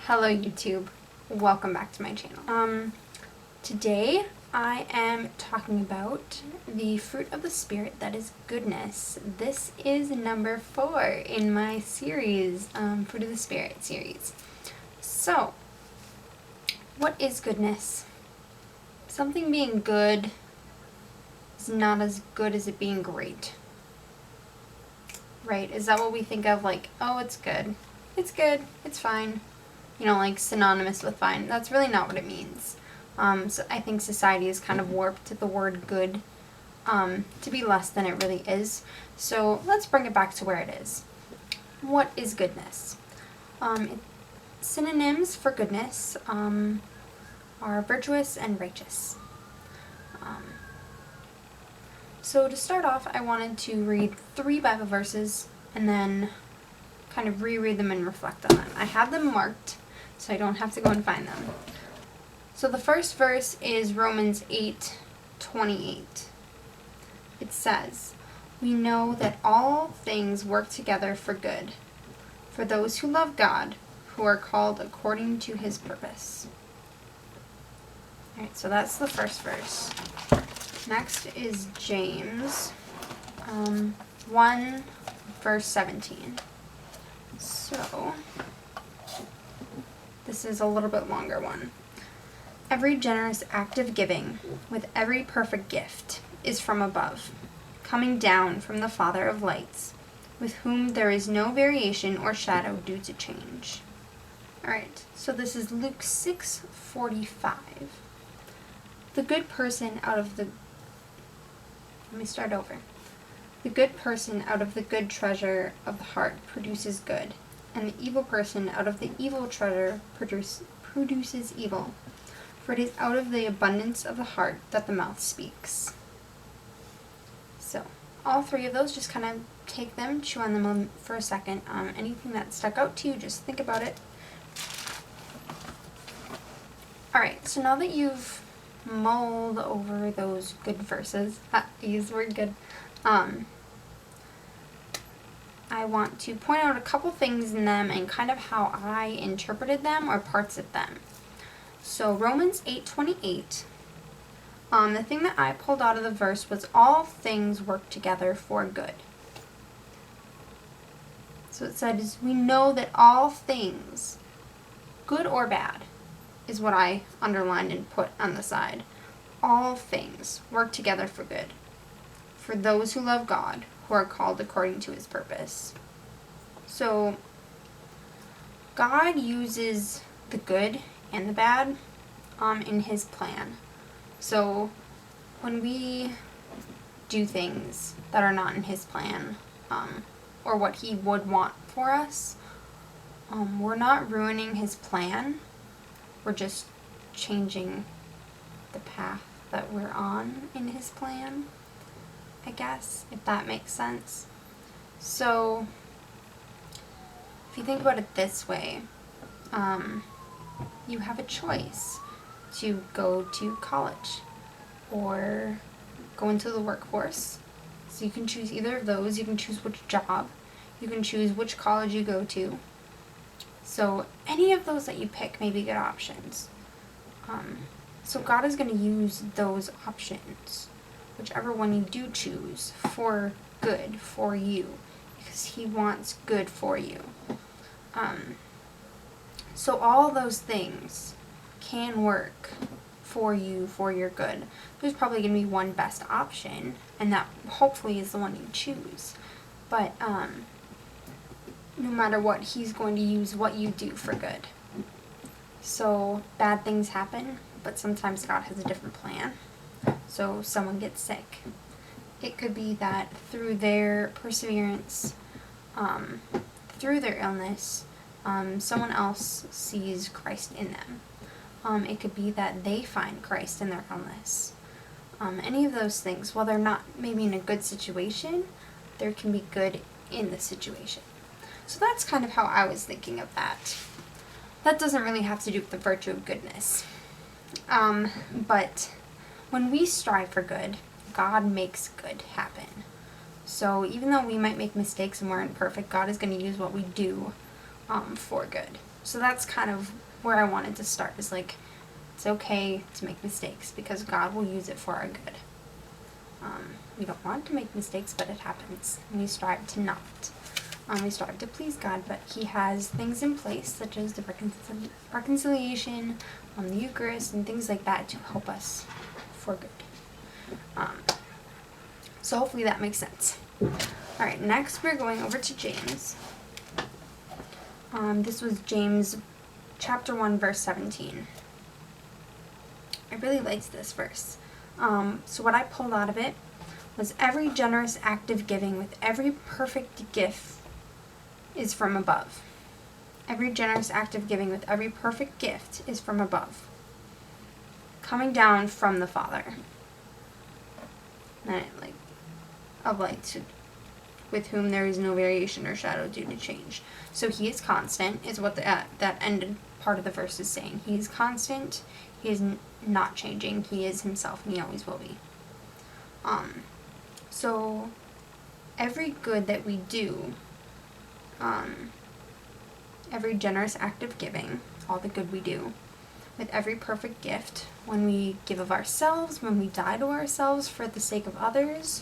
Hello YouTube, welcome back to my channel. Today I am talking about the fruit of the Spirit, that is goodness. This is number 4 in my series, Fruit of the Spirit series. So, what is goodness? Something being good is not as good as it being great. Right? Is that what we think of? Like, oh, it's good, it's fine. You know, like synonymous with fine. That's really not what it means. So I think society has kind of warped the word good to be less than it really is. So let's bring it back to where it is. What is goodness? Synonyms for goodness are virtuous and righteous. So to start off, I wanted to read 3 Bible verses and then kind of reread them and reflect on them. I have them marked, so I don't have to go and find them. So the first verse is Romans 8:28. It says, "We know that all things work together for good, for those who love God, who are called according to his purpose." Alright, so that's the first verse. Next is James 1 verse 17. So this is a little bit longer one. "Every generous act of giving, with every perfect gift, is from above, coming down from the Father of lights, with whom there is no variation or shadow due to change." Alright, so this is Luke 6:45. "The good person out of the..." Let me start over. "The good person out of the good treasure of the heart produces good, and the evil person out of the evil treasure produces evil. For it is out of the abundance of the heart that the mouth speaks." So, all 3 of those, just kind of take them, chew on them for a second. Anything that stuck out to you, just think about it. Alright, so now that you've mulled over those good verses, I used the word good, I want to point out a couple things in them and kind of how I interpreted them or parts of them. So Romans 8:28, the thing that I pulled out of the verse was all things work together for good. So it says, we know that all things, good or bad, is what I underlined and put on the side. All things work together for good, for those who love God, who are called according to his purpose. So God uses the good and the bad in his plan. So when we do things that are not in his plan, or what he would want for us, we're not ruining his plan. We're just changing the path that we're on in his plan, I guess, if that makes sense. So if you think about it this way, you have a choice to go to college or go into the workforce. So you can choose either of those. You can choose which job. You can choose which college you go to. So any of those that you pick may be good options. So God is going to use those options, whichever one you do choose, for good for you, because he wants good for you. So all those things can work for you for your good. There's probably going to be one best option, and that hopefully is the one you choose. But no matter what, he's going to use what you do for good. So bad things happen, but sometimes God has a different plan. So someone gets sick. It could be that through their perseverance, through their illness, someone else sees Christ in them. It could be that they find Christ in their illness. Any of those things, while they're not maybe in a good situation, there can be good in the situation. So that's kind of how I was thinking of that. That doesn't really have to do with the virtue of goodness. But when we strive for good, God makes good happen. So even though we might make mistakes and we're imperfect, God is going to use what we do for good. So that's kind of where I wanted to start, is like, it's okay to make mistakes because God will use it for our good. We don't want to make mistakes, but it happens, and we strive to not. We strive to please God, but He has things in place, such as the reconciliation, the Eucharist, and things like that to help us for good. So hopefully that makes sense. Alright, next we're going over to James. This was James chapter 1, verse 17. I really liked this verse. So what I pulled out of it was, every generous act of giving with every perfect gift is from above. Every generous act of giving with every perfect gift is from above, coming down from the Father. And with whom there is no variation or shadow due to change. So He is constant, is what that ended part of the verse is saying. He is constant. He is not changing. He is Himself, and He always will be. So every good that we do, every generous act of giving, all the good we do, with every perfect gift, when we give of ourselves, when we die to ourselves for the sake of others,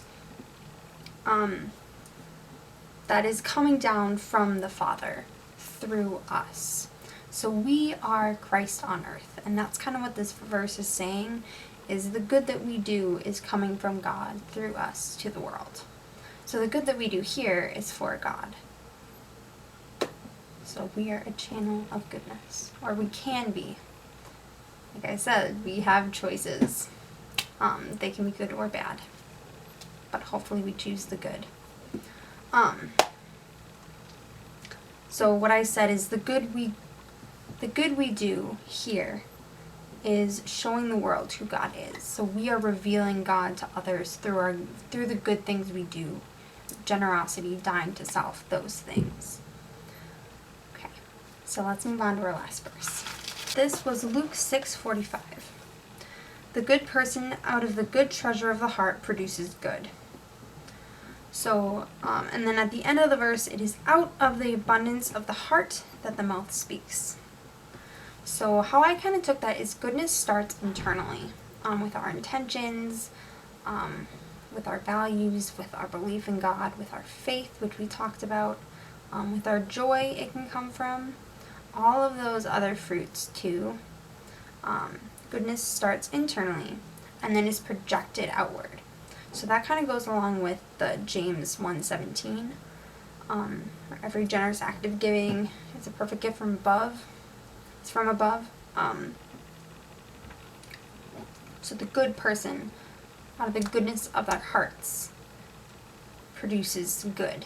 that is coming down from the Father through us. So we are Christ on earth, and that's kind of what this verse is saying, is the good that we do is coming from God through us to the world. So the good that we do here is for God. So we are a channel of goodness, or we can be. Like I said, we have choices. They can be good or bad, but hopefully we choose the good. So what I said is the good we do here is showing the world who God is. So we are revealing God to others through the good things we do. Generosity, dying to self, those things. Okay, so let's move on to our last verse. This was Luke 6:45. The good person out of the good treasure of the heart produces good. So, and then at the end of the verse, it is out of the abundance of the heart that the mouth speaks. So how I kind of took that is, goodness starts internally, with our intentions, with our values, with our belief in God, with our faith, which we talked about, with our joy it can come from, all of those other fruits too. Goodness starts internally and then is projected outward. So that kind of goes along with the James 1:17. Every generous act of giving is a perfect gift from above. It's from above. So the good person, out of the goodness of their hearts, produces good.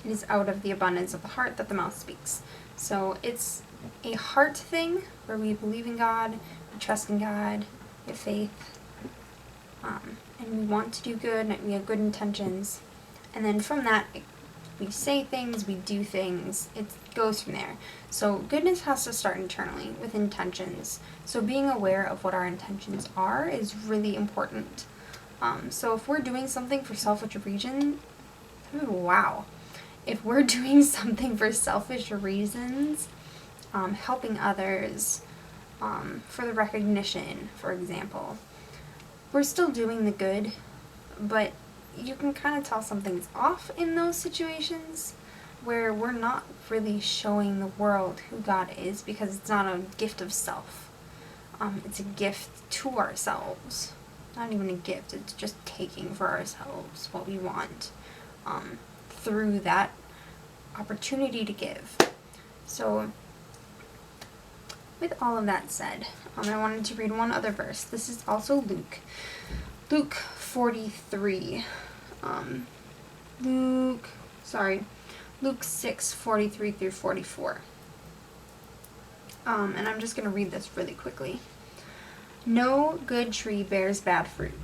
It is out of the abundance of the heart that the mouth speaks. So it's a heart thing where we believe in God, we trust in God, we have faith, and we want to do good, and we have good intentions. And then from that, we say things, we do things, it goes from there. So goodness has to start internally with intentions. So being aware of what our intentions are is really important. So if we're doing something for selfish reasons, if we're doing something for selfish reasons, helping others, for the recognition, for example, we're still doing the good, but you can kind of tell something's off in those situations where we're not really showing the world who God is, because it's not a gift of self. It's a gift to ourselves. Not even a gift, it's just taking for ourselves what we want, through that opportunity to give. So with all of that said, I wanted to read one other verse. This is also Luke 43. Luke 6:43 through 44. And I'm just going to read this really quickly. No good tree bears bad fruit,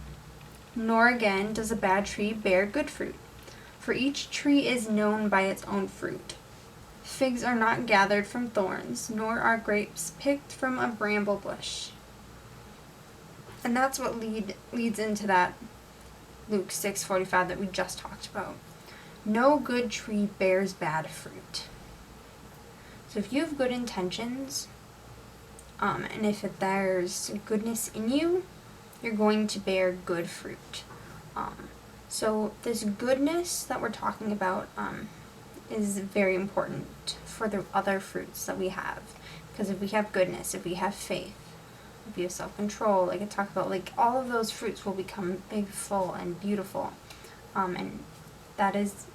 nor again does a bad tree bear good fruit. For each tree is known by its own fruit. Figs are not gathered from thorns, nor are grapes picked from a bramble bush. And that's what leads into that Luke 6:45 that we just talked about. no good tree bears bad fruit. So if you have good intentions, and if there's goodness in you, you're going to bear good fruit. So this goodness that we're talking about is very important for the other fruits that we have. Because if we have goodness, if we have faith, if we have self-control, like I talked about, like all of those fruits will become big, full, and beautiful. And that is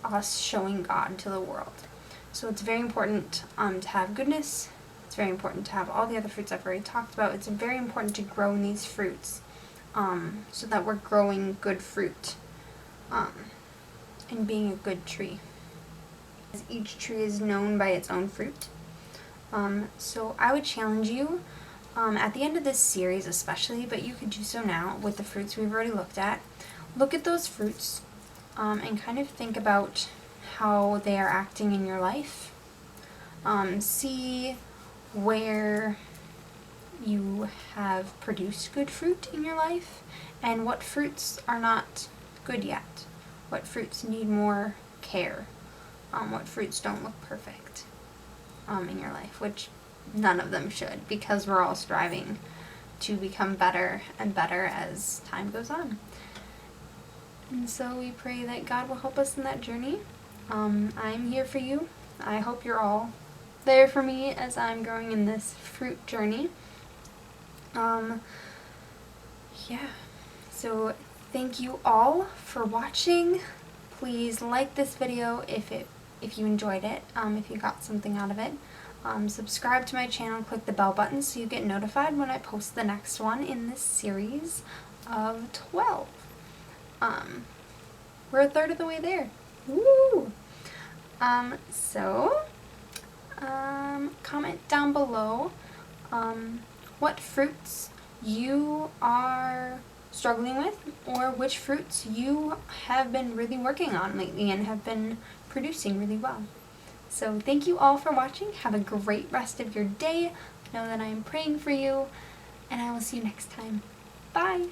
us showing God to the world. So it's very important to have goodness. It's very important to have all the other fruits I've already talked about. It's very important to grow in these fruits so that we're growing good fruit and being a good tree. Each tree is known by its own fruit. So I would challenge you at the end of this series especially, but you could do so now with the fruits we've already looked at. Look at those fruits and kind of think about how they are acting in your life. See where you have produced good fruit in your life and what fruits are not good yet. What fruits need more care. What fruits don't look perfect in your life, which none of them should, because we're all striving to become better and better as time goes on. And so we pray that God will help us in that journey. I'm here for you. I hope you're all there for me as I'm growing in this fruit journey. Yeah, so thank you all for watching. Please like this video if you enjoyed it, if you got something out of it. Subscribe to my channel, click the bell button so you get notified when I post the next one in this series of 12. We're a third of the way there. Woo! Comment down below what fruits you are struggling with, or which fruits you have been really working on lately and have been producing really well. So thank you all for watching. Have a great rest of your day. Know that I am praying for you, and I will see you next time. Bye!